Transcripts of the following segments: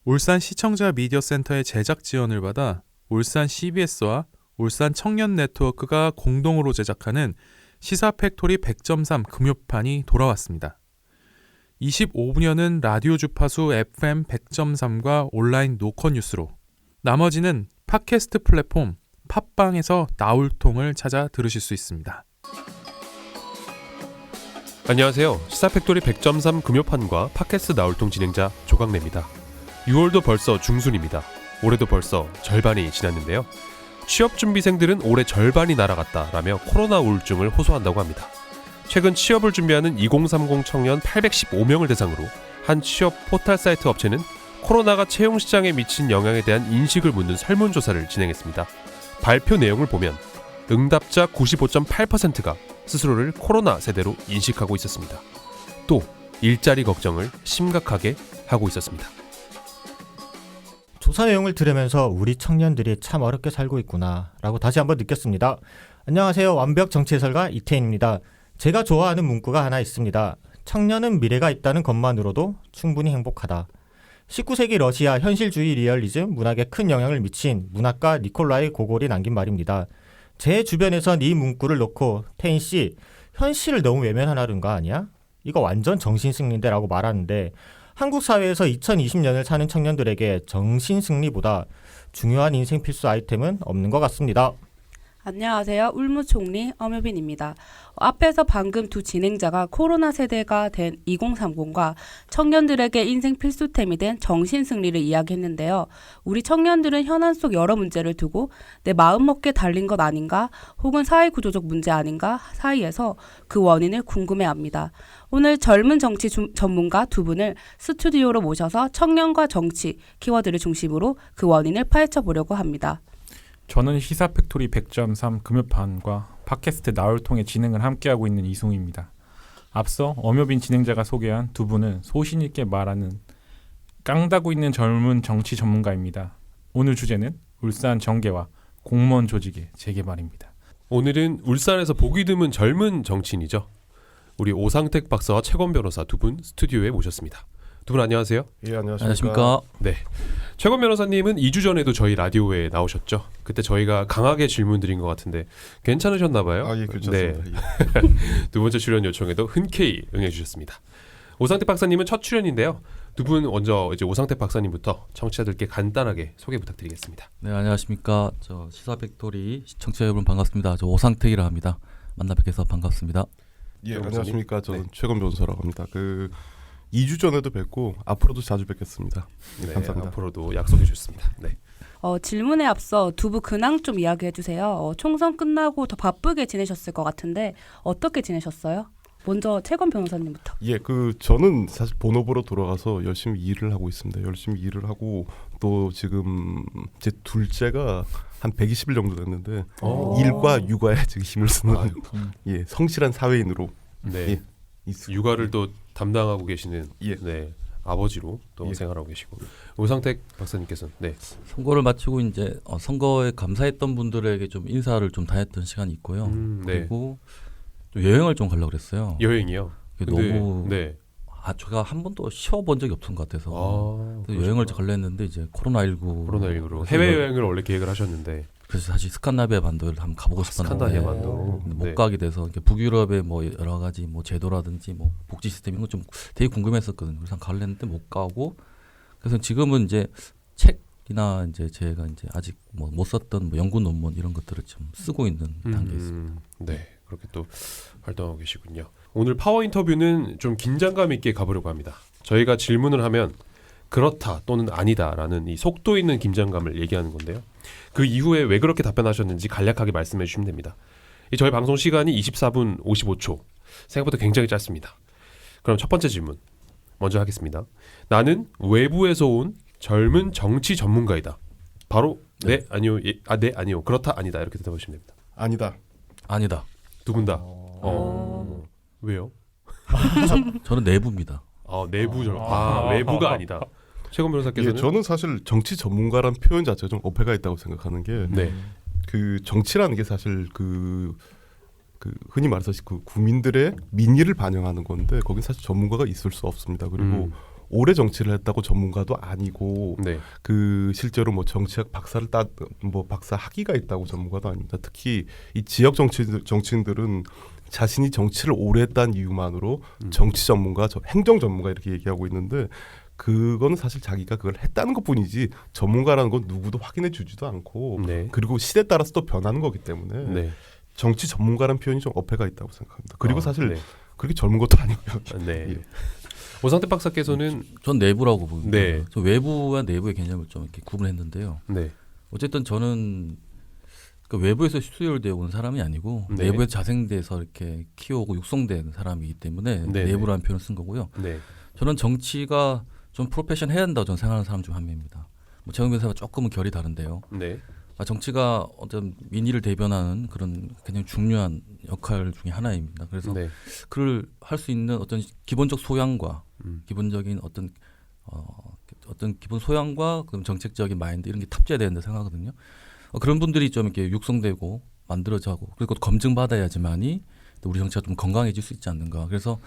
울산 시청자 미디어 센터의 제작 지원을 받아 울산 CBS와 울산 청년 네트워크가 공동으로 제작하는 시사 팩토리 100.3 금요판이 돌아왔습니다. 25분여는 라디오 주파수 FM 100.3과 온라인 노컷 뉴스로, 나머지는 팟캐스트 플랫폼 팟빵에서 나울통을 찾아 들으실 수 있습니다. 안녕하세요. 시사팩토리 100.3 금요판과 팟캐스트 나울통 진행자 조강래입니다. 6월도 벌써 중순입니다. 올해도 벌써 절반이 지났는데요. 취업준비생들은 올해 절반이 날아갔다라며 코로나 우울증을 호소한다고 합니다. 최근 취업을 준비하는 2030 청년 815명을 대상으로 한 취업 포털 사이트 업체는 코로나가 채용시장에 미친 영향에 대한 인식을 묻는 설문조사를 진행했습니다. 발표 내용을 보면 응답자 95.8%가 스스로를 코로나 세대로 인식하고 있었습니다. 또 일자리 걱정을 심각하게 하고 있었습니다. 조사 내용을 들으면서 우리 청년들이 참 어렵게 살고 있구나 라고 다시 한번 느꼈습니다. 안녕하세요. 완벽 정치 해설가 이태인입니다. 제가 좋아하는 문구가 하나 있습니다. 청년은 미래가 있다는 것만으로도 충분히 행복하다. 19세기 러시아 현실주의 리얼리즘 문학에 큰 영향을 미친 문학가 니콜라이 고골이 남긴 말입니다. 제 주변에선 이 문구를 놓고 태인 씨, 현실을 너무 외면하는 거 아니야? 이거 완전 정신승리인데 라고 말하는데, 한국 사회에서 2020년을 사는 청년들에게 정신승리보다 중요한 인생 필수 아이템은 없는 것 같습니다. 안녕하세요. 울무총리 엄효빈입니다. 앞에서 방금 두 진행자가 코로나 세대가 된 2030과 청년들에게 인생 필수템이 된 정신승리를 이야기했는데요. 우리 청년들은 현안 속 여러 문제를 두고 내 마음먹기에 달린 것 아닌가, 혹은 사회구조적 문제 아닌가 사이에서 그 원인을 궁금해합니다. 오늘 젊은 정치 전문가 두 분을 스튜디오로 모셔서 청년과 정치 키워드를 중심으로 그 원인을 파헤쳐 보려고 합니다. 저는 시사팩토리 100.3 금요판과 팟캐스트 나울통의 진행을 함께하고 있는 이승우입니다. 앞서 엄효빈 진행자가 소개한 두 분은 소신 있게 말하는 깡다구 있는 젊은 정치 전문가입니다. 오늘 주제는 울산 정계와 공무원 조직의 재개발입니다. 오늘은 울산에서 보기 드문 젊은 정치인이죠. 우리 오상택 박사와 최건 변호사 두 분 스튜디오에 모셨습니다. 두 분 안녕하세요. 예, 안녕하십니까. 네, 최건 변호사님은 2주 전에도 저희 라디오에 나오셨죠. 그때 저희가 강하게 질문 드린 것 같은데 괜찮으셨나 봐요. 아, 예, 괜찮습니다. 네. 두 번째 출연 요청에도 흔쾌히 응해주셨습니다. 오상택 박사님은 첫 출연인데요. 두 분 먼저 이제 오상택 박사님부터 청취자들께 간단하게 소개 부탁드리겠습니다. 네, 안녕하십니까. 저 시사팩토리 시청자 여러분 반갑습니다. 저 오상택이라 합니다. 만나 뵙게서 반갑습니다. 예, 안녕하십니까. 저는 네. 최건 변호사라고 합니다. 2주 전에도 뵙고 앞으로도 자주 뵙겠습니다. 네, 감사합니다. 앞으로도 약속해 주셨습니다. 네. 질문에 앞서 두 분 근황 좀 이야기해 주세요. 총선 끝나고 더 바쁘게 지내셨을 것 같은데 어떻게 지내셨어요? 먼저 최건 변호사님부터. 예, 저는 사실 본업으로 돌아가서 열심히 일을 하고 있습니다. 열심히 일을 하고 또 지금 제 둘째가 한 120일 정도 됐는데 일과 육아에 지금 힘을 쓰는 예, 성실한 사회인으로 네. 예, 있습니다. 육아를 또 담당하고 계시는 예. 네, 아버지로 또 예. 생활하고 계시고 오상택 박사님께서는 네. 선거를 마치고 이제 선거에 감사했던 분들에게 좀 인사를 좀 다했던 시간이 있고요. 네. 그리고 좀 여행을 좀 가려고 그랬어요. 여행이요. 그게 근데, 너무 네. 제가 한 번도 쉬어본 적이 없던 것 같아서 그래서 여행을 그러시구나. 가려 했는데 이제 코로나19로 해외 여행을 원래 계획을 하셨는데 그래서 사실 스칸나비아 반도를 한번 가보고 싶었는데 스칸다니아 반도 근데 못 네. 가게 돼서 이렇게 북유럽의 뭐 여러 가지 뭐 제도라든지 뭐 복지 시스템 이런 거 좀 되게 궁금했었거든요. 그래서 가려 했는데 못 가고 그래서 지금은 이제 책이나 이제 제가 이제 아직 뭐 못 썼던 뭐 연구 논문 이런 것들을 좀 쓰고 있는 단계에 있습니다. 네, 그렇게 또 활동하고 계시군요. 오늘 파워 인터뷰는 좀 긴장감 있게 가보려고 합니다. 저희가 질문을 하면 그렇다 또는 아니다라는 이 속도 있는 긴장감을 얘기하는 건데요. 그 이후에 왜 그렇게 답변하셨는지 간략하게 말씀해 주시면 됩니다. 저희 방송 시간이 24분 55초. 생각보다 굉장히 짧습니다. 그럼 첫 번째 질문 먼저 하겠습니다. 나는 외부에서 온 젊은 정치 전문가이다. 바로 네, 아니요, 네, 아니요, 그렇다, 아니다 이렇게 대답하시면 됩니다. 아니다. 아니다. 두 분 다. 왜요? 저는 내부입니다. 내부죠. 외부가 아니다. 최건 변호사께서는 예, 저는 사실 정치 전문가란 표현 자체가 좀 어폐가 있다고 생각하는 게 네. 정치라는 게 사실 흔히 말해서 국민들의 민의를 반영하는 건데 거긴 사실 전문가가 있을 수 없습니다. 그리고 오래 정치를 했다고 전문가도 아니고 네. 그 실제로 뭐 정치학 박사를 뭐 박사 학위가 있다고 전문가도 아닙니다. 특히 이 지역 정치인들은 자신이 정치를 오래 했다는 이유만으로 정치 전문가, 행정 전문가 이렇게 얘기하고 있는데 그거는 사실 자기가 그걸 했다는 것뿐이지 전문가라는 건 누구도 확인해 주지도 않고 네. 그리고 시대에 따라서 또 변하는 거기 때문에 네. 정치 전문가라는 표현이 좀 어폐가 있다고 생각합니다. 그리고 사실 네. 그렇게 젊은 것도 아니고요. 네. 예. 오상태 박사께서는 전 내부라고 봅니다. 네. 저 외부와 내부의 개념을 좀 이렇게 구분했는데요. 네. 어쨌든 저는 그 외부에서 수혈되어 온 사람이 아니고 네. 내부에서 자생돼서 이렇게 키워오고 육성된 사람이기 때문에 네. 내부라는 표현을 쓴 거고요. 네. 저는 정치가 좀 프로페션 해야 한다고 저는 생각하는 사람 중 한 명입니다. 뭐 최영 변호사와 조금은 결이 다른데요. 네. 정치가 어떤 민의를 대변하는 그런 굉장히 중요한 역할 중에 하나입니다. 그래서 네. 그를 할 수 있는 어떤 기본적 소양과 기본적인 어떤 기본 소양과 그럼 정책적인 마인드 이런 게 탑재해야 된다 생각하거든요. 그런 분들이 좀 이렇게 육성되고 만들어져고 그리고 검증받아야지만이 또 우리 정치가 좀 건강해질 수 있지 않는가. 그래서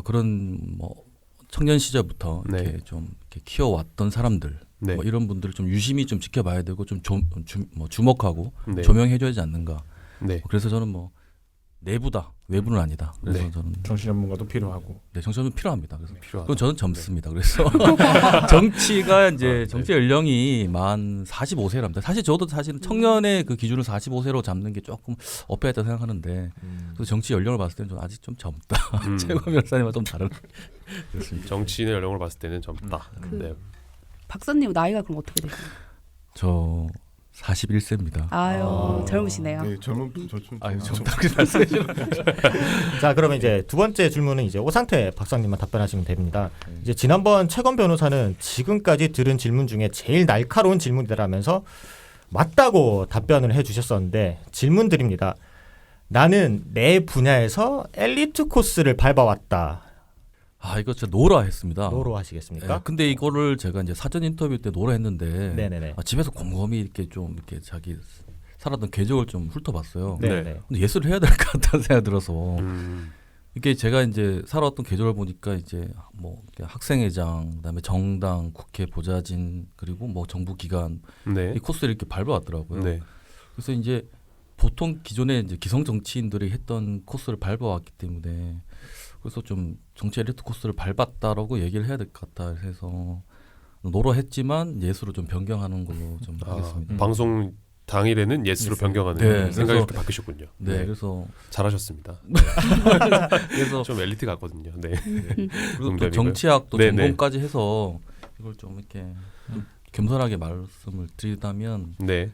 그런 뭐 청년 시절부터 이렇게 네. 좀 이렇게 키워왔던 사람들 네. 뭐 이런 분들을 좀 유심히 좀 지켜봐야 되고 좀 주목하고 네. 조명해줘야 하지 않는가. 네. 그래서 저는 뭐 내부다 외부는 아니다. 그래서 네. 저는 정치 전문가도 필요하고. 네, 정치는 필요합니다. 그래서 필요하다. 그건 저는 젊습니다. 그래서 정치가 이제 정치 연령이 만 45세랍니다. 사실 저도 사실은 청년의 그 기준을 45세로 잡는 게 조금 어폐했다 생각하는데 그래서 정치 연령을 봤을 때는 저는 아직 좀 젊다. 최고 변호사님과 좀 다른. 그렇습니다. 정치인의 연령을 봤을 때는 젊다. 그 네. 박사님 나이가 그럼 어떻게 되세요? 저 41세입니다. 아유 젊으시네요. 네, 젊은 아유 젊다고 말씀해 주시면. 자, 그러면 이제 두 번째 질문은 이제 오상태 박사님만 답변하시면 됩니다. 이제 지난번 최건 변호사는 지금까지 들은 질문 중에 제일 날카로운 질문이라면서 맞다고 답변을 해주셨었는데 질문 드립니다. 나는 내 분야에서 엘리트 코스를 밟아왔다. 이거 진짜 노라했습니다. 뭐로 하시겠습니까? 근데 이거를 제가 이제 사전 인터뷰 때 노라했는데 네네네. 집에서 곰곰이 이렇게 좀 이렇게 자기 살았던 궤적을 좀 훑어봤어요. 네네. 근데 예술을 해야 될 것 같다는 생각이 들어서 이게 제가 이제 살아왔던 계절을 보니까 이제 뭐 학생회장, 그다음에 정당, 국회 보좌진 그리고 뭐 정부 기관 네. 이 코스를 이렇게 밟아왔더라고요. 네. 그래서 이제 보통 기존에 이제 기성 정치인들이 했던 코스를 밟아왔기 때문에 그래서 좀 정치 엘리트 코스를 밟았다라고 얘기를 해야 될 것 같다 해서 노로했지만 예수로 좀 변경하는 걸로 좀 하겠습니다. 방송 당일에는 예스로 변경하는 네, 생각이 그래서- 이렇게 바뀌셨군요. 네, 그래서 잘하셨습니다. 그래서 좀 엘리트 같거든요. 네. 그리고 또 농담이고요. 정치학 또 네, 네. 전공까지 해서 이걸 좀 이렇게 좀 겸손하게 말씀을 드리다면 네.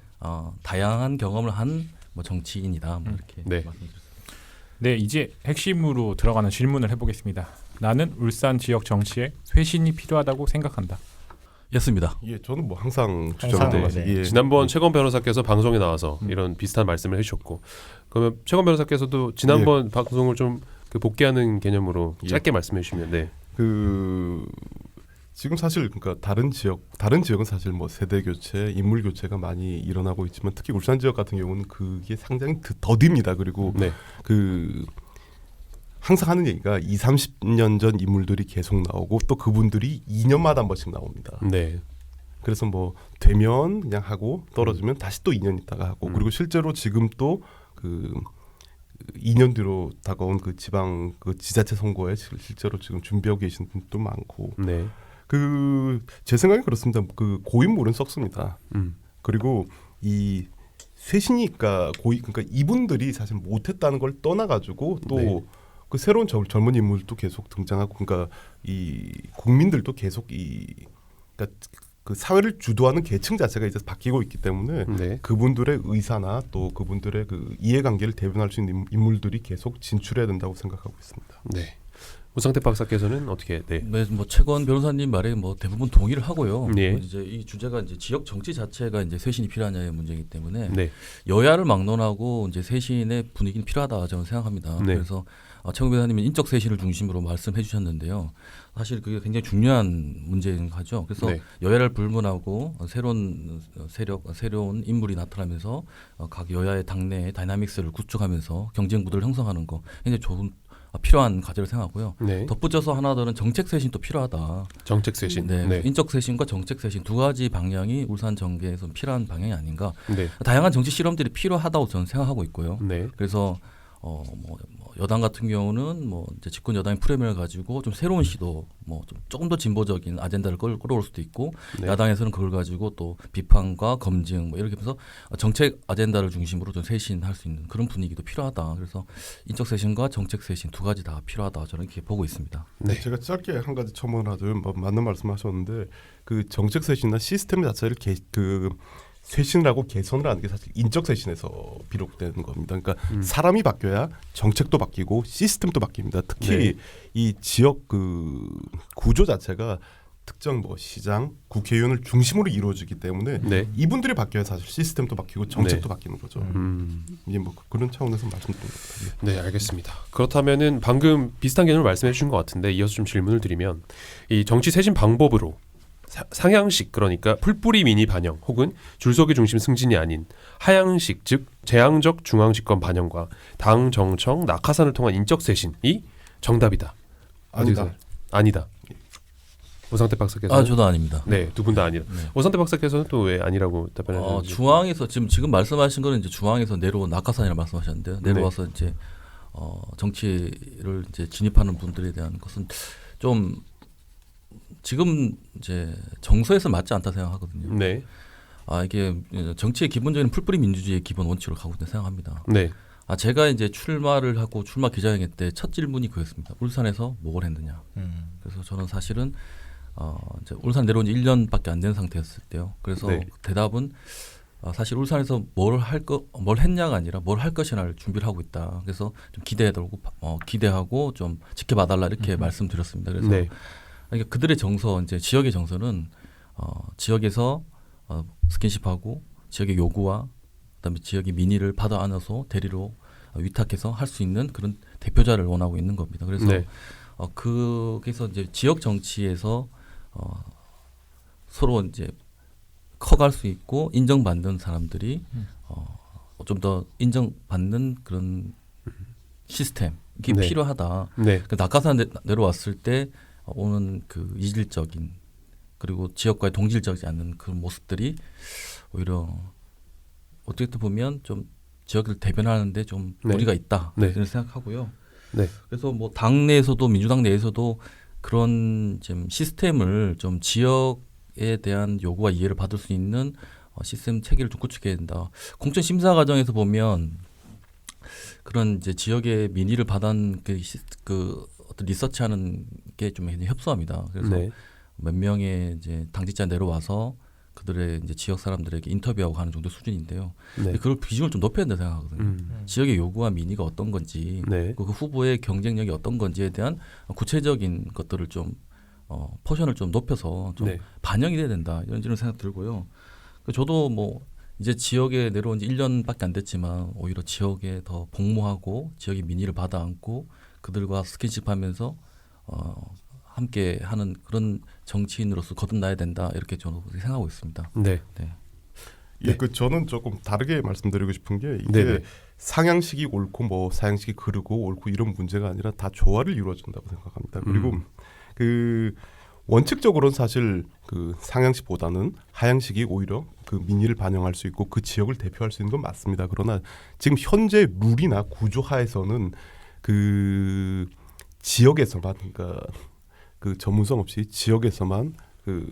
다양한 경험을 한 뭐 정치인이다 뭐 이렇게 네. 말씀드렸습니다. 네, 이제 핵심으로 들어가는 질문을 해보겠습니다. 나는 울산 지역 정치에 쇄신이 필요하다고 생각한다. 였습니다. 예, 저는 뭐 항상 항상, 주장하는 네. 예. 지난번 최건 변호사께서 방송에 나와서 이런 비슷한 말씀을 해주셨고, 그러면 최건 변호사께서도 지난번 방송을 좀 그 복귀하는 개념으로 예. 짧게 말씀해 주시면 네. 지금 사실 그러니까 다른 지역은 사실 뭐 세대 교체, 인물 교체가 많이 일어나고 있지만 특히 울산 지역 같은 경우는 그게 상당히 더딥니다. 그리고 네. 항상 하는 얘기가 20-30년 전 인물들이 계속 나오고 또 그분들이 2년마다 한 번씩 나옵니다. 네. 그래서 뭐 되면 그냥 하고 떨어지면 다시 또 2년 있다가 하고 그리고 실제로 지금 또 2년 뒤로 다가온 그 지방 지자체 선거에 실제로 지금 준비하고 계신 분도 많고 네. 제 생각엔 그렇습니다. 고인물은 썩습니다. 그리고 이 쇄신이니까 그러니까 이분들이 사실 못했다는 걸 떠나가지고 또 네. 그 새로운 젊은 인물도 계속 등장하고 그러니까 이 국민들도 계속 그러니까 그 사회를 주도하는 계층 자체가 이제 바뀌고 있기 때문에 네. 그분들의 의사나 또 그분들의 그 이해관계를 대변할 수 있는 인물들이 계속 진출해야 된다고 생각하고 있습니다. 네. 오상태 박사께서는 어떻게? 네. 네, 뭐 최건 변호사님 말에 뭐 대부분 동의를 하고요. 예. 뭐 이제 이 주제가 이제 지역 정치 자체가 이제 쇄신이 필요하냐의 문제이기 때문에 네. 여야를 막론하고 이제 쇄신의 분위기는 필요하다 저는 생각합니다. 네. 그래서 최건 변호사님은 인적 쇄신을 중심으로 말씀해 주셨는데요. 사실 그게 굉장히 중요한 문제인 거죠. 그래서 네. 여야를 불문하고 새로운 세력, 새로운 인물이 나타나면서 각 여야의 당내의 다이나믹스를 구축하면서 경쟁 구도를 형성하는 거 굉장히 좋은 필요한 과제를 생각하고요. 네. 덧붙여서 하나 더는 정책 쇄신도 필요하다. 정책 쇄신. 네. 인적 쇄신과 정책 쇄신 두 가지 방향이 울산 정계에서 필요한 방향이 아닌가. 네. 다양한 정치 실험들이 필요하다고 저는 생각하고 있고요. 네. 그래서 뭐 여당 같은 경우는 뭐 이제 집권 여당의 프레임을 가지고 좀 새로운 시도, 뭐 좀 조금 더 진보적인 아젠다를 끌어올 수도 있고, 네. 야당에서는 그걸 가지고 또 비판과 검증 뭐 이렇게 해서 정책 아젠다를 중심으로 좀 쇄신할 수 있는 그런 분위기도 필요하다. 그래서 인적 쇄신과 정책 쇄신 두 가지 다 필요하다. 저는 이렇게 보고 있습니다. 네. 제가 짧게 한 가지 첨언하자면 뭐 맞는 말씀하셨는데 그 정책 쇄신이나 시스템 자체를 쇄신을 하고 개선을 하는 게 사실 인적 쇄신에서 비롯되는 겁니다. 그러니까 사람이 바뀌어야 정책도 바뀌고 시스템도 바뀝니다. 특히 네. 이 지역 그 구조 자체가 특정 뭐 시장, 국회의원을 중심으로 이루어지기 때문에 네. 이분들이 바뀌어야 사실 시스템도 바뀌고 정책도 바뀌는 거죠. 이제 뭐 그런 차원에서 말씀드린 겁니다. 네, 알겠습니다. 그렇다면은 방금 비슷한 개념을 말씀해 주신 것 같은데 이어서 좀 질문을 드리면 이 정치 쇄신 방법으로 상향식 그러니까 풀뿌리 미니 반영 혹은 줄서기 중심 승진이 아닌 하향식 즉 재앙적 중앙집권 반영과 당 정청 낙하산을 통한 인적 쇄신이 정답이다. 아니다. 아니다. 오상태 박사께서 저도 아닙니다. 네, 두 분 다 아니다. 네. 오상태 박사께서는 또 왜 아니라고 답변하셨는지. 중앙에서 지금 말씀하신 거는 이제 중앙에서 내려온 낙하산이라고 말씀하셨는데요. 내려와서 이제 정치를 이제 진입하는 분들에 대한 것은 좀 지금 이제 정서에서 맞지 않다 생각하거든요. 네, 이게 정치의 기본적인 풀뿌리 민주주의의 기본 원칙으로 가고 있다 생각합니다. 네, 제가 이제 출마를 하고 출마 기자회견 때 첫 질문이 그였습니다. 울산에서 뭘 했느냐. 그래서 저는 사실은 이제 울산 내려온 지 1년밖에 안 된 상태였을 때요. 그래서 네. 대답은 사실 울산에서 뭘 했냐가 아니라 뭘 할 것이냐를 준비를 하고 있다. 그래서 좀 기대하고 좀 지켜봐달라 이렇게 말씀드렸습니다. 그래서 네, 그러니까 그들의 정서, 이제 지역의 정서는 지역에서 스킨십하고 지역의 요구와 그다음에 지역의 민의를 받아 안아서 대리로 위탁해서 할 수 있는 그런 대표자를 원하고 있는 겁니다. 그래서 네. 그래서 이제 지역 정치에서 서로 이제 커갈 수 있고 인정받는 사람들이 좀 더 인정받는 그런 시스템이 네. 필요하다. 네, 그 낙하산 내려왔을 때 오는 그 이질적인 그리고 지역과의 동질적이지 않는 그런 모습들이 오히려 어떻게 보면 좀 지역을 대변하는데 좀 네. 무리가 있다 네. 이런 생각하고요. 네. 그래서 뭐 당내에서도 민주당 내에서도 그런 좀 시스템을 좀 지역에 대한 요구와 이해를 받을 수 있는 시스템 체계를 좀 구축해야 된다. 공천 심사 과정에서 보면 그런 이제 지역의 민의를 받은 그 어떤 리서치하는 게 좀 협소합니다. 그래서 네. 몇 명의 이제 당직자 내려와서 그들의 이제 지역 사람들에게 인터뷰하고 하는 정도 수준인데요. 네. 그걸 비중을 좀 높여야 된다 생각하거든요. 지역의 요구와 민의가 어떤 건지, 네. 그 후보의 경쟁력이 어떤 건지에 대한 구체적인 것들을 좀 포션을 좀 높여서 좀 네. 반영이 돼야 된다 이런 생각 들고요. 저도 뭐 이제 지역에 내려온 지 1년밖에 안 됐지만 오히려 지역에 더 복무하고 지역의 민의를 받아 안고 그들과 스킨십하면서 함께 하는 그런 정치인으로서 거듭나야 된다 이렇게 저는 생각하고 있습니다. 네. 네. 예, 저는 조금 다르게 말씀드리고 싶은 게 이게 네네. 상향식이 옳고 뭐 사양식이 그르고 옳고 이런 문제가 아니라 다 조화를 이루어진다고 생각합니다. 그리고 그 원칙적으로는 사실 그 상향식보다는 하향식이 오히려 그 민의를 반영할 수 있고 그 지역을 대표할 수 있는 건 맞습니다. 그러나 지금 현재 룰이나 구조 하에서는 그 지역에서만 그러니까 그 전문성 없이 지역에서만 그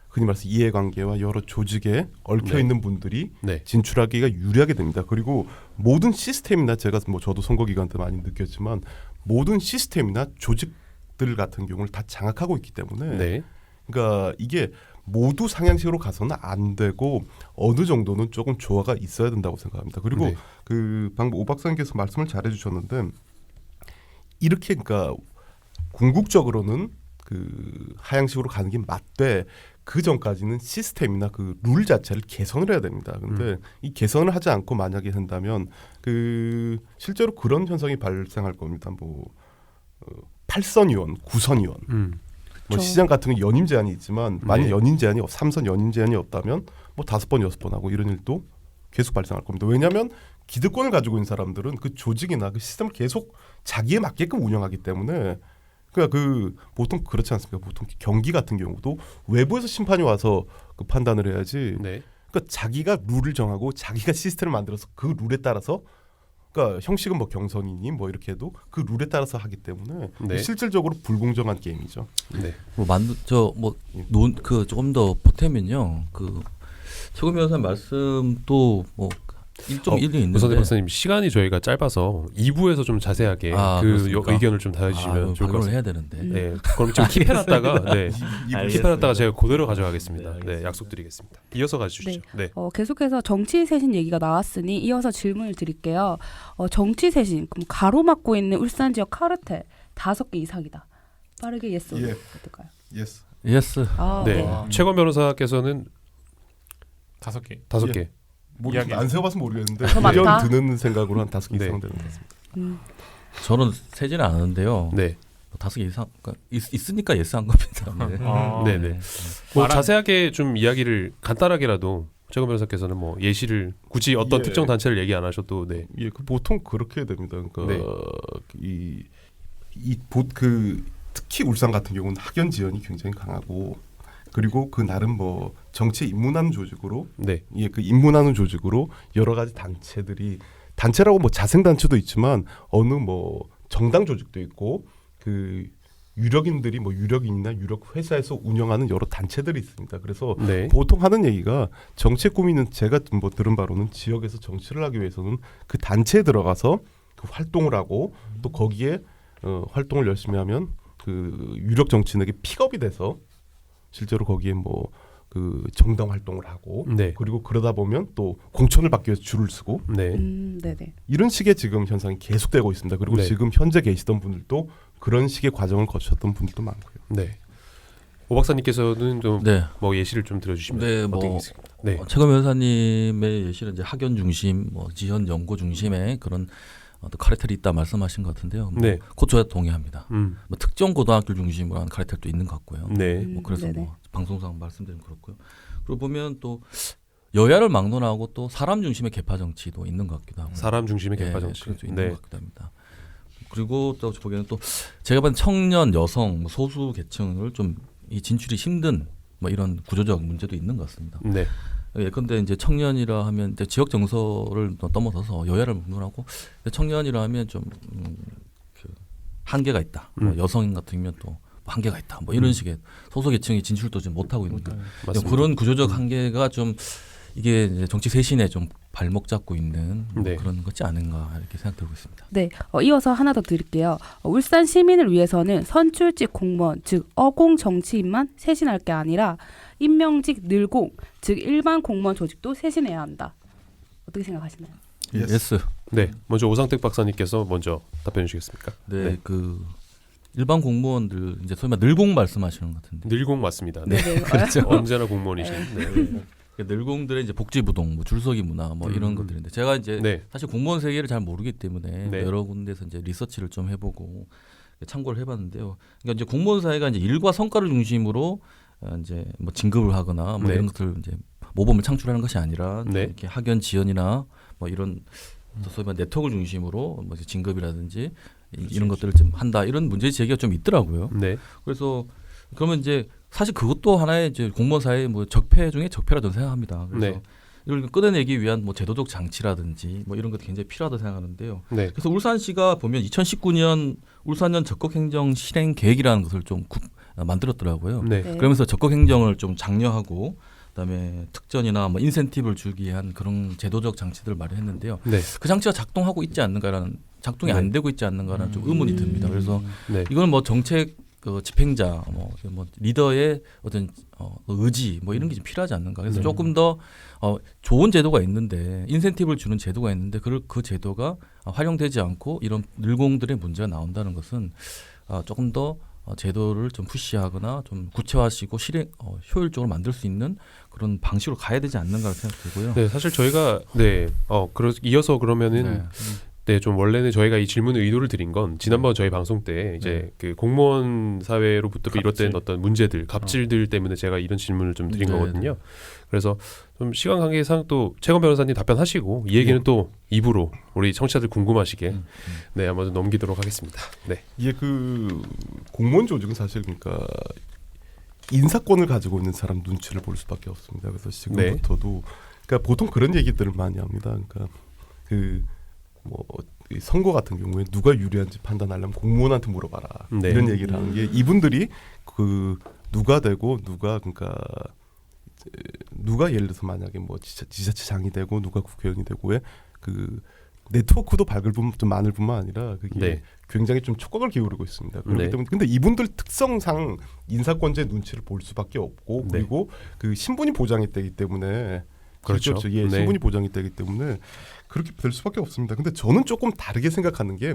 흔히 말해서 이해관계와 여러 조직에 얽혀 네. 있는 분들이 네. 진출하기가 유리하게 됩니다. 그리고 모든 시스템이나 제가 뭐 저도 선거 기간 때 많이 느꼈지만 모든 시스템이나 조직들 같은 경우를 다 장악하고 있기 때문에 네. 그러니까 이게 모두 상향식으로 가서는 안 되고 어느 정도는 조금 조화가 있어야 된다고 생각합니다. 그리고 네. 그 방금 오 박사님께서 말씀을 잘해주셨는데 이렇게 그러니까 궁극적으로는 그 하향식으로 가는 게 맞되 그 전까지는 시스템이나 그 룰 자체를 개선을 해야 됩니다. 근데 이 개선을 하지 않고 만약에 한다면 그 실제로 그런 현상이 발생할 겁니다. 뭐 8선 의원, 9선 의원, 뭐 시장 같은 경우 연임 제한이 있지만 만약 네. 연임 제한이 3선 연임 제한이 없다면 뭐 5번, 6번 하고 이런 일도 계속 발생할 겁니다. 왜냐하면 기득권을 가지고 있는 사람들은 그 조직이나 그 시스템을 계속 자기에 맞게끔 운영하기 때문에 그러니까 그 보통 그렇지 않습니까? 보통 경기 같은 경우도 외부에서 심판이 와서 그 판단을 해야지. 네. 그러니까 자기가 룰을 정하고 자기가 시스템을 만들어서 그 룰에 따라서 그러니까 형식은 뭐 경선이니 뭐 이렇게 해도 그 룰에 따라서 하기 때문에 네. 실질적으로 불공정한 게임이죠. 네. 그 조금 더 보태면요. 그 최고 변호사님 말씀도 뭐 일종 일리 있는데 우선 박사님 시간이 저희가 짧아서 2부에서 좀 자세하게 그 그렇습니까? 의견을 좀 다해주시면 좋을 것 발언을 같습니다. 해야 되는데. 네, 그럼 좀 킵해놨다가 네, 킵해놨다가 제가 그대로 가져가겠습니다. 네, 네, 알겠습니다. 약속드리겠습니다. 이어서 가주시죠. 네. 계속해서 정치 쇄신 얘기가 나왔으니 이어서 질문을 드릴게요. 정치 쇄신 그럼 가로막고 있는 울산 지역 카르텔 5개 이상이다. 빠르게 예스 예. 어떨까요? 예스. 예스. 네. 최건 변호사께서는 5개. 5개. 이야기. 안 세워봐서 모르겠는데 더 많다? 의견 드는 생각으로 한 5개 네. 이상 되는 것 같습니다. 저는 세지는 않은데요. 네. 5개 이상 그러니까 있으니까 예스한 겁니다. 네. 네, 네. 뭐 말한- 자세하게 좀 이야기를 간단하게는 최건 변호사께서는 뭐 예시를 굳이 어떤 예. 특정 단체를 얘기 안 하셔도 네. 예, 그 보통 그렇게 됩니다. 그러니까 네. 그 특히 울산 같은 경우는 학연 지연이 굉장히 강하고 그리고 그 나름 뭐 정치에 입문하는 조직으로 네. 예, 그 입문하는 조직으로 여러 가지 단체들이 단체라고 뭐 자생 단체도 있지만 어느 뭐 정당 조직도 있고 그 유력인들이 뭐 유력인이나 유력 회사에서 운영하는 여러 단체들이 있습니다. 그래서 네. 보통 하는 얘기가 정치에 꾸미는 제가 뭐 들은 바로는 지역에서 정치를 하기 위해서는 그 단체에 들어가서 그 활동을 하고 또 거기에 활동을 열심히 하면 그 유력 정치인에게 픽업이 돼서 실제로 거기에 뭐 그 정당 활동을 하고 네. 그리고 그러다 보면 또 공천을 받기 위해서 줄을 서고 네. 네네. 이런 식의 지금 현상이 계속되고 있습니다. 그리고 네. 지금 현재 계시던 분들도 그런 식의 과정을 거치셨던 분들도 많고요. 네. 오 박사님께서는 좀 네. 뭐 예시를 좀 들어주시면 네, 어떤 게 뭐 있을까요? 네. 최건 변호사님의 예시는 이제 학연 중심, 뭐 지연 연구 중심의 그런 어떤 카르텔이 있다 말씀하신 것 같은데요. 뭐 네. 그것 저야 동의합니다. 뭐 특정 고등학교 중심으로 한 카르텔도 있는 것 같고요. 네. 뭐 그래서 네네. 뭐 방송상 말씀드리면 그렇고요. 그리고 보면 또 여야를 막론하고 또 사람 중심의 계파 정치도 있는 것 같기도 하고. 사람 중심의 예, 개파 정치. 그것도 있는 네. 것 같기도 합니다. 그리고 또 보기에는 또 제가 본 청년, 여성, 뭐 소수 계층을 좀 이 진출이 힘든 뭐 이런 구조적 문제도 있는 것 같습니다. 네. 예컨대 이제 청년이라 하면 이제 지역 정서를 넘어서서 여야를 막론하고 청년이라 하면 좀 그 한계가 있다. 뭐 여성 같은 경우는 또 한계가 있다. 뭐 이런 식의 소수계층이 진출도 좀 못하고 있는 맞습니다. 그런 구조적 한계가 좀 이게 이제 정치 쇄신에 좀 발목 잡고 있는 뭐 네. 그런 거지 않은가 이렇게 생각되고 있습니다. 네, 이어서 하나 더 드릴게요. 울산 시민을 위해서는 선출직 공무원, 즉 어공 정치인만 쇄신할 게 아니라 임명직 늘공, 즉 일반 공무원 조직도 쇄신해야 한다. 어떻게 생각하시나요? 예스. 네. 먼저 오상택 박사님께서 먼저 답변해 주시겠습니까? 네, 네. 그 일반 공무원들 이제 소위 말 늘공 말씀하시는 것 같은데. 늘공 맞습니다. 네. 네, 그렇죠. 언제나 공무원이신. 네. 늘공들의 이제 복지부동, 뭐 줄서기 문화, 뭐 이런 것들인데 제가 이제 네. 사실 공무원 세계를 잘 모르기 때문에 네. 여러 군데서 이제 리서치를 좀 해보고 참고를 해봤는데요. 그러니까 이제 공무원 사회가 이제 일과 성과를 중심으로 이제 뭐 진급을 하거나 뭐 네. 이런 것들 이제 모범을 창출하는 것이 아니라 네. 이렇게 학연 지연이나 뭐 이런 소위 말 네트워크를 중심으로 뭐 진급이라든지 이런 것들을 좀 한다 이런 문제 제기가 좀 있더라고요. 네. 그래서 그러면 이제 사실 그것도 하나의 이제 공무원 사회의 뭐 적폐 중에 적폐라 저는 생각합니다. 그래서 네. 이걸 끊어내기 위한 뭐 제도적 장치라든지 뭐 이런 것도 굉장히 필요하다고 생각하는데요. 네. 그래서 울산시가 보면 2019년 울산년 적극행정 실행 계획이라는 것을 좀 만들었더라고요. 네. 네. 그러면서 적극행정을 좀 장려하고 그다음에 특전이나 뭐 인센티브를 주기 위한 그런 제도적 장치들을 마련했는데요. 네. 그 장치가 작동하고 있지 않는가라는 작동이 네. 안 되고 있지 않는가라는 좀 의문이 듭니다. 그래서 네. 이건 뭐 정책 그 집행자 뭐 리더의 어떤 의지 뭐 이런 게 좀 필요하지 않는가. 그래서 네. 조금 더 좋은 제도가 있는데 인센티브를 주는 제도가 있는데 그 제도가 활용되지 않고 이런 늘공들의 문제가 나온다는 것은 조금 더 제도를 좀 푸시하거나 좀 구체화시키고 실행 효율적으로 만들 수 있는 그런 방식으로 가야 되지 않는가 생각되고요. 네, 사실 저희가 이어서 그러면은 네. 네, 좀 원래는 저희가 이 질문의 의도를 드린 건 지난번 저희 방송 때 이제 그 공무원 사회로부터 비롯된 어떤 문제들, 갑질들 때문에 제가 이런 질문을 좀 드린 네, 거거든요. 그래서 좀 시간 관계상 또 최건 변호사님 답변하시고 이 얘기는 또 입으로 우리 청취자들 궁금하시게 네, 한번 좀 넘기도록 하겠습니다. 네. 이게 그 공무원 조직은 사실 그러니까 인사권을 가지고 있는 사람 눈치를 볼 수밖에 없습니다. 그래서 지금부터도 그러니까 보통 그런 얘기들을 많이 합니다. 그러니까 그 뭐 선거 같은 경우에 누가 유리한지 판단하려면 공무원한테 물어봐라 네. 이런 얘기를 하는 게 이분들이 그 누가 되고 누가 그러니까 누가 예를 들어서 만약에 뭐 지자체장이 되고 누가 국회의원이 되고의 그 네트워크도 밝을 뿐 많을 뿐만 아니라 그게 네. 굉장히 좀 촉각을 기울이고 있습니다. 그렇기 네. 때문에 근데 이분들 특성상 인사권자의 눈치를 볼 수밖에 없고 네. 그리고 그 신분이 보장이 되기 때문에 그렇죠. 예, 네. 신분이 보장이 되기 때문에 그렇게 될 수밖에 없습니다. 근데 저는 조금 다르게 생각하는 게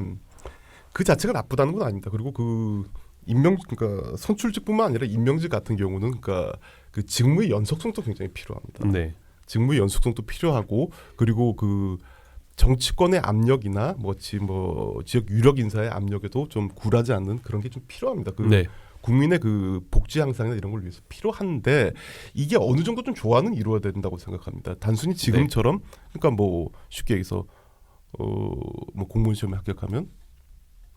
그 자체가 나쁘다는 건 아닙니다. 그리고 그 그러니까 선출직뿐만 아니라 임명직 같은 경우는 그러니까 그 직무의 연속성도 굉장히 필요합니다. 네. 직무의 연속성도 필요하고 그리고 그 정치권의 압력이나 뭐 지역 유력 인사의 압력에도 좀 굴하지 않는 그런 게 좀 필요합니다. 그 네. 국민의 그 복지 향상이나 이런 걸 위해서 필요한데 이게 어느 정도 좀 조화는 이루어야 된다고 생각합니다. 단순히 지금처럼 그러니까 뭐 쉽게 얘기해서 뭐 공무원 시험에 합격하면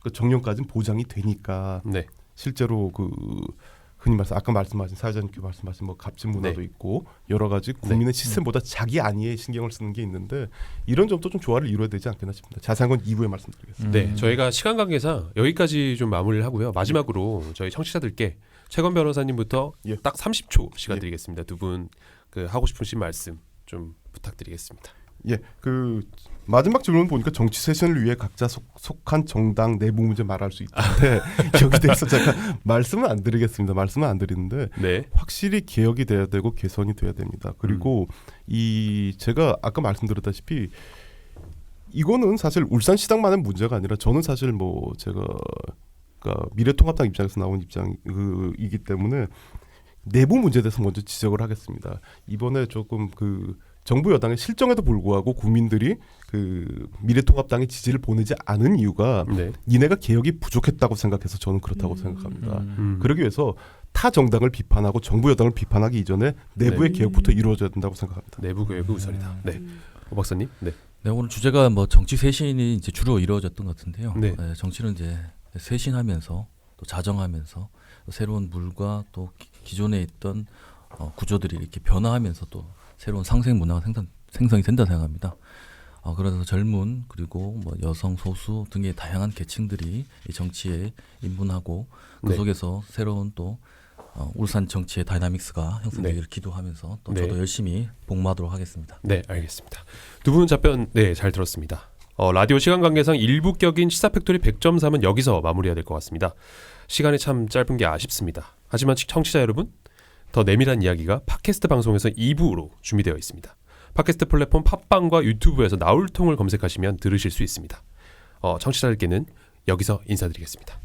그 정년까지는 보장이 되니까 네. 실제로 그 흔히 아까 말씀하신 사회자님께 말씀하신 뭐 갑질 문화도 네. 있고 여러 가지 국민의 시스템보다 자기 안위에 신경을 쓰는 게 있는데 이런 점도 좀 조화를 이루어야 되지 않겠나 싶습니다. 자세한 건 2부에 말씀드리겠습니다. 네, 저희가 시간 관계상 여기까지 좀 마무리를 하고요. 마지막으로 저희 청취자들께 최건 변호사님부터 예. 딱 30초 시간 예. 드리겠습니다. 두 분 그 하고 싶으신 말씀 좀 부탁드리겠습니다. 예, 그 마지막 질문 보니까 정치 세션을 위해 각자 속한 정당 내부 문제 말할 수 있는데 여기 대해서 제가 말씀은 안 드리겠습니다. 말씀은 안 드리는데 네, 확실히 개혁이 돼야 되고 개선이 돼야 됩니다. 그리고 이 제가 아까 말씀드렸다시피 이거는 사실 울산시당만의 문제가 아니라 저는 사실 뭐 제가 그러니까 미래통합당 입장에서 나온 입장이기 때문에 내부 문제에 대해서 먼저 지적을 하겠습니다. 이번에 조금 그 정부 여당의 실정에도 불구하고 국민들이 그 미래통합당의 지지를 보내지 않은 이유가 네. 니네가 개혁이 부족했다고 생각해서 저는 그렇다고 생각합니다. 음. 그러기 위해서 타 정당을 비판하고 정부 여당을 비판하기 이전에 내부의 네. 개혁부터 이루어져야 된다고 생각합니다. 내부 교육이 우선이다. 네, 오 박사님. 네, 네, 오늘 주제가 뭐 정치 쇄신이 이제 주로 이루어졌던 것 같은데요. 네. 정치는 이제 쇄신하면서 또 자정하면서 또 새로운 물과 또 기존에 있던 구조들이 이렇게 변화하면서 또 새로운 상생 문화가 생성이 된다 생각합니다. 그래서 젊은 그리고 뭐 여성, 소수 등의 다양한 계층들이 이 정치에 입문하고 그 네. 속에서 새로운 또 울산 정치의 다이나믹스가 형성되기를 기도하면서 또 네. 저도 열심히 복무하도록 하겠습니다. 네, 알겠습니다. 두 분 답변 네, 잘 들었습니다. 라디오 시간 관계상 일부격인 시사팩토리 100.3은 여기서 마무리해야 될 것 같습니다. 시간이 참 짧은 게 아쉽습니다. 하지만 청취자 여러분, 더 내밀한 이야기가 팟캐스트 방송에서 2부로 준비되어 있습니다. 팟캐스트 플랫폼 팟빵과 유튜브에서 나울통을 검색하시면 들으실 수 있습니다. 청취자들께는 여기서 인사드리겠습니다.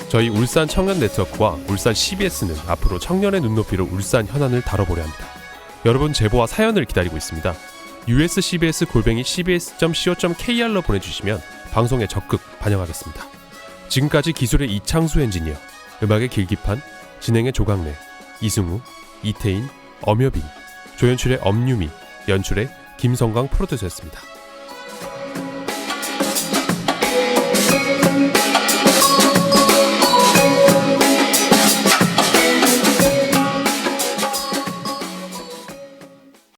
저희 울산 청년 네트워크와 울산 CBS는 앞으로 청년의 눈높이로 울산 현안을 다뤄보려 합니다. 여러분 제보와 사연을 기다리고 있습니다. uscbs@cbs.co.kr로 보내주시면 방송에 적극 반영하겠습니다. 지금까지 기술의 이창수 엔지니어, 음악의 길기판, 진행의 조강래, 이승우, 이태인, 엄여빈, 조연출의 엄유미, 연출의 김성광 프로듀서였습니다.